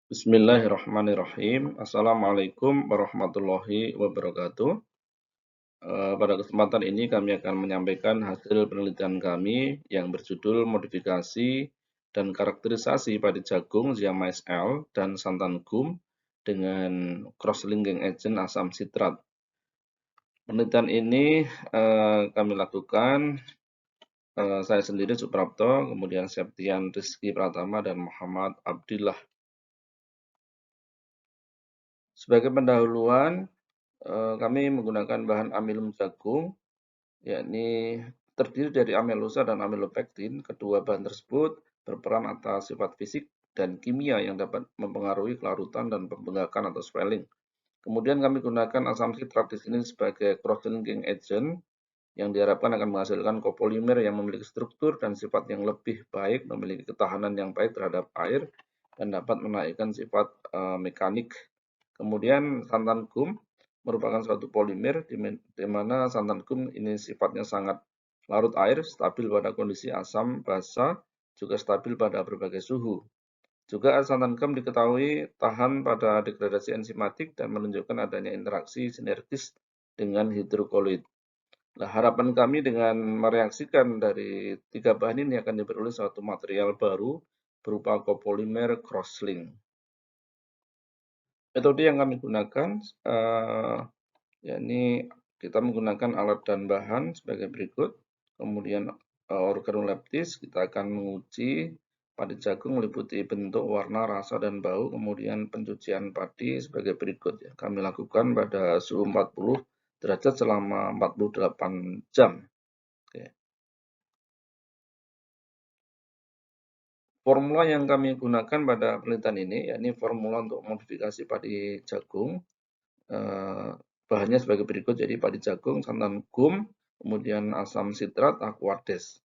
Bismillahirrahmanirrahim. Assalamualaikum warahmatullahi wabarakatuh. Pada kesempatan ini kami akan menyampaikan hasil penelitian kami yang berjudul modifikasi dan karakterisasi padi jagung Ziamais L dan santan gum dengan cross-linking agent asam sitrat. Penelitian ini kami lakukan saya sendiri Suprapto, kemudian Septian Rizky Pratama dan Muhammad Abdillah. Sebagai pendahuluan, kami menggunakan bahan amilum jagung, yakni terdiri dari amilosa dan amilopektin. Kedua bahan tersebut berperan atas sifat fisik dan kimia yang dapat mempengaruhi kelarutan dan pembengkakan atau swelling. Kemudian kami gunakan asam sitrat di sini sebagai cross-linking agent yang diharapkan akan menghasilkan kopolimer yang memiliki struktur dan sifat yang lebih baik, memiliki ketahanan yang baik terhadap air, dan dapat menaikkan sifat mekanik. Kemudian santan gum merupakan suatu polimer di mana santan gum ini sifatnya sangat larut air, stabil pada kondisi asam, basa, juga stabil pada berbagai suhu. Juga santan gum diketahui tahan pada degradasi enzimatik dan menunjukkan adanya interaksi sinergis dengan hidrokoloid. Nah, harapan kami dengan mereaksikan dari tiga bahan ini akan diperoleh suatu material baru berupa copolymer crosslink. Metode yang kami gunakan, yakni kita menggunakan alat dan bahan sebagai berikut. Kemudian organoleptis, kita akan menguji padi jagung meliputi bentuk, warna, rasa, dan bau. Kemudian pencucian padi sebagai berikut. Ya. Kami lakukan pada suhu 40 derajat selama 48 jam. Oke. Formula yang kami gunakan pada penelitian ini, yakni formula untuk modifikasi padi jagung, bahannya sebagai berikut, jadi padi jagung, santan gum, kemudian asam sitrat, aquades.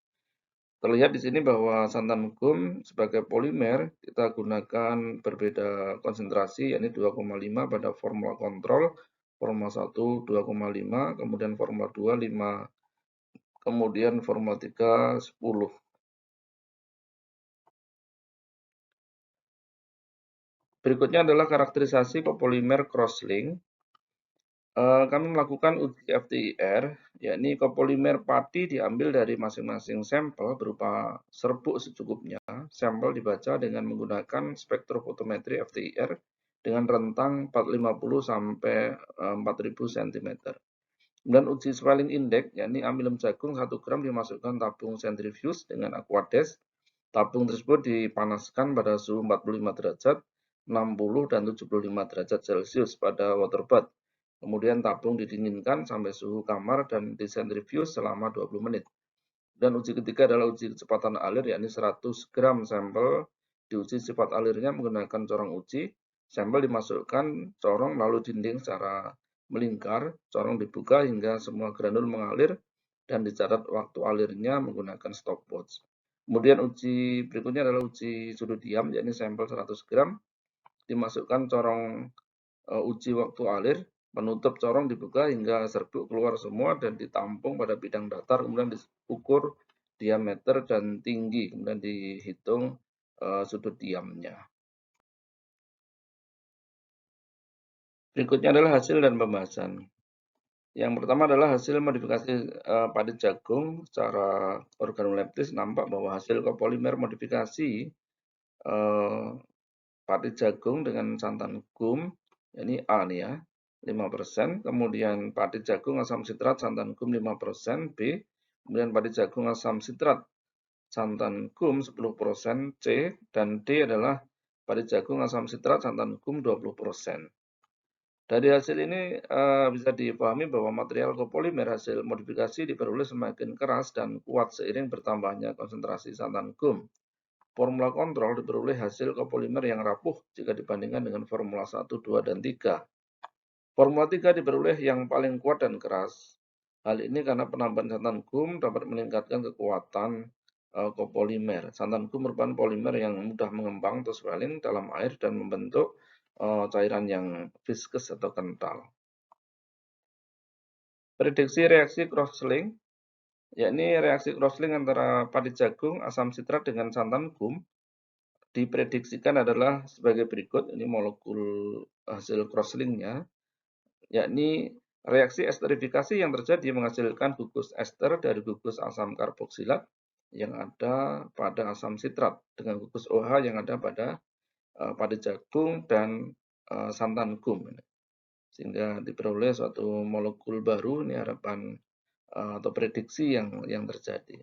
Terlihat di sini bahwa santan gum sebagai polimer kita gunakan berbeda konsentrasi, yakni 2,5 pada formula kontrol, formula 1 2,5, kemudian formula 2 5, kemudian formula 3 10. Berikutnya adalah karakterisasi copolymer crosslink. Kami melakukan uji FTIR, yakni copolymer padi diambil dari masing-masing sampel berupa serbuk secukupnya. Sampel dibaca dengan menggunakan spektrofotometri FTIR dengan rentang 450 sampai 4000 cm. Kemudian uji swelling index, yakni amilum jagung 1 gram dimasukkan tabung sentrifuge dengan aquades. Tabung tersebut dipanaskan pada suhu 45 derajat, 60 dan 75 derajat Celcius pada water bath. Kemudian tabung didinginkan sampai suhu kamar dan disentrifuge selama 20 menit. Dan uji ketiga adalah uji kecepatan alir, yakni 100 gram sampel diuji sifat alirnya menggunakan corong uji. Sampel dimasukkan corong lalu dinding secara melingkar, corong dibuka hingga semua granul mengalir dan dicatat waktu alirnya menggunakan stopwatch. Kemudian uji berikutnya adalah uji suhu diam, yakni sampel 100 gram dimasukkan corong uji waktu alir, penutup corong dibuka hingga serbuk keluar semua dan ditampung pada bidang datar, kemudian diukur diameter dan tinggi, kemudian dihitung sudut diamnya. Berikutnya adalah hasil dan pembahasan. Yang pertama adalah hasil modifikasi padi jagung secara organoleptis. Nampak bahwa hasil copolymer modifikasi padi jagung dengan santan gum, ini A nih ya, 5%, kemudian padi jagung asam sitrat santan gum 5%, B, kemudian padi jagung asam sitrat santan gum 10%, C, dan D adalah padi jagung asam sitrat santan gum 20%. Dari hasil ini bisa dipahami bahwa material copolymer hasil modifikasi diperoleh semakin keras dan kuat seiring bertambahnya konsentrasi santan gum. Formula kontrol diperoleh hasil copolymer yang rapuh jika dibandingkan dengan formula 1, 2, dan 3. Formula 3 diperoleh yang paling kuat dan keras. Hal ini karena penambahan santan gum dapat meningkatkan kekuatan copolymer. Santan gum merupakan polimer yang mudah mengembang atau swelling dalam air dan membentuk cairan yang viscous atau kental. Prediksi reaksi crosslink, yakni reaksi crosslink antara padi jagung, asam sitrat dengan santan gum diprediksikan adalah sebagai berikut, ini molekul hasil crosslink-nya, yakni reaksi esterifikasi yang terjadi menghasilkan gugus ester dari gugus asam karboksilat yang ada pada asam sitrat dengan gugus OH yang ada pada padi jagung dan santan gum, sehingga diperoleh suatu molekul baru. Ini harapan atau prediksi yang terjadi.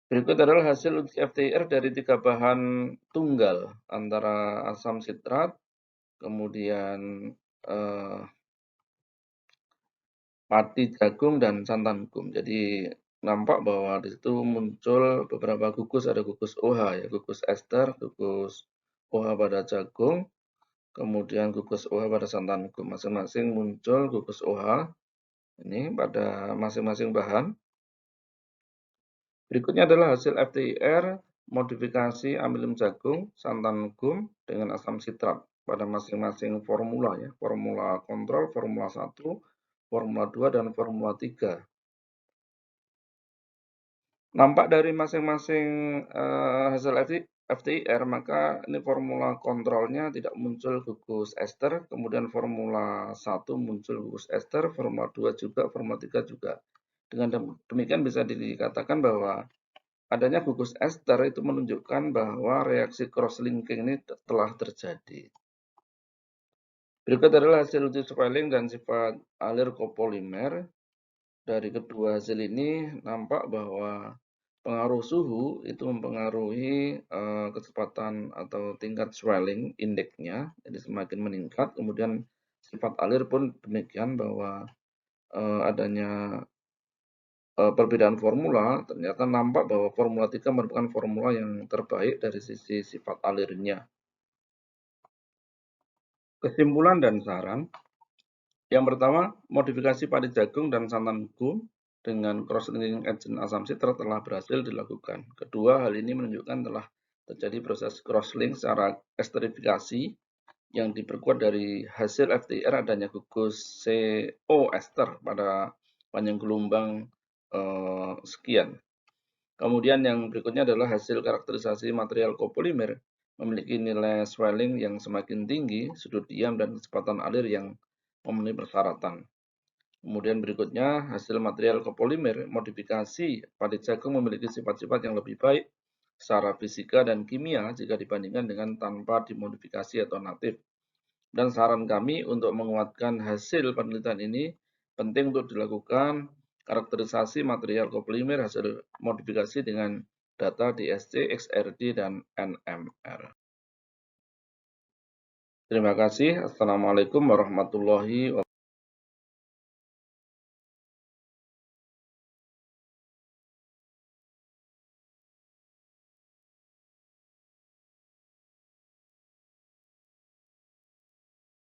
Berikut adalah hasil uji FTIR dari 3 bahan tunggal antara asam sitrat, kemudian padi jagung dan santan gum. Jadi nampak bahwa di situ muncul beberapa gugus, ada gugus OH ya, gugus ester, gugus OH pada jagung, kemudian gugus OH pada santan gum. Masing-masing muncul gugus OH ini pada masing-masing bahan. Berikutnya adalah hasil FTIR modifikasi amilim jagung, santan gum dengan asam sitrat pada masing-masing formula ya, formula kontrol, formula 1, formula 2, dan formula 3. Nampak dari masing-masing hasil FTIR, maka ini formula kontrolnya tidak muncul gugus ester, kemudian formula 1 muncul gugus ester, formula 2 juga, formula 3 juga. Dengan demikian bisa dikatakan bahwa adanya gugus ester itu menunjukkan bahwa reaksi cross-linking ini telah terjadi. Berikut adalah hasil uji swelling dan sifat alir copolimer. Dari kedua hasil ini nampak bahwa pengaruh suhu itu mempengaruhi kecepatan atau tingkat swelling indeksnya, jadi semakin meningkat. Kemudian sifat alir pun demikian, bahwa adanya perbedaan formula, ternyata nampak bahwa formula 3 merupakan formula yang terbaik dari sisi sifat alirnya. Kesimpulan dan saran. Yang pertama, modifikasi padi jagung dan santan gum dengan cross-linking agent asam sitrat telah berhasil dilakukan. Kedua, hal ini menunjukkan telah terjadi proses crosslink secara esterifikasi yang diperkuat dari hasil FTIR adanya gugus CO ester pada panjang gelombang sekian. Kemudian yang berikutnya adalah hasil karakterisasi material copolimer memiliki nilai swelling yang semakin tinggi, sudut diam, dan kecepatan alir yang memenuhi persyaratan. Kemudian berikutnya hasil material copolimer modifikasi padi jagung memiliki sifat-sifat yang lebih baik secara fisika dan kimia jika dibandingkan dengan tanpa dimodifikasi atau natif. Dan saran kami untuk menguatkan hasil penelitian ini penting untuk dilakukan karakterisasi material copolimer hasil modifikasi dengan data DSC, XRD, dan NMR. Terima kasih. Assalamualaikum warahmatullahi wabarakatuh.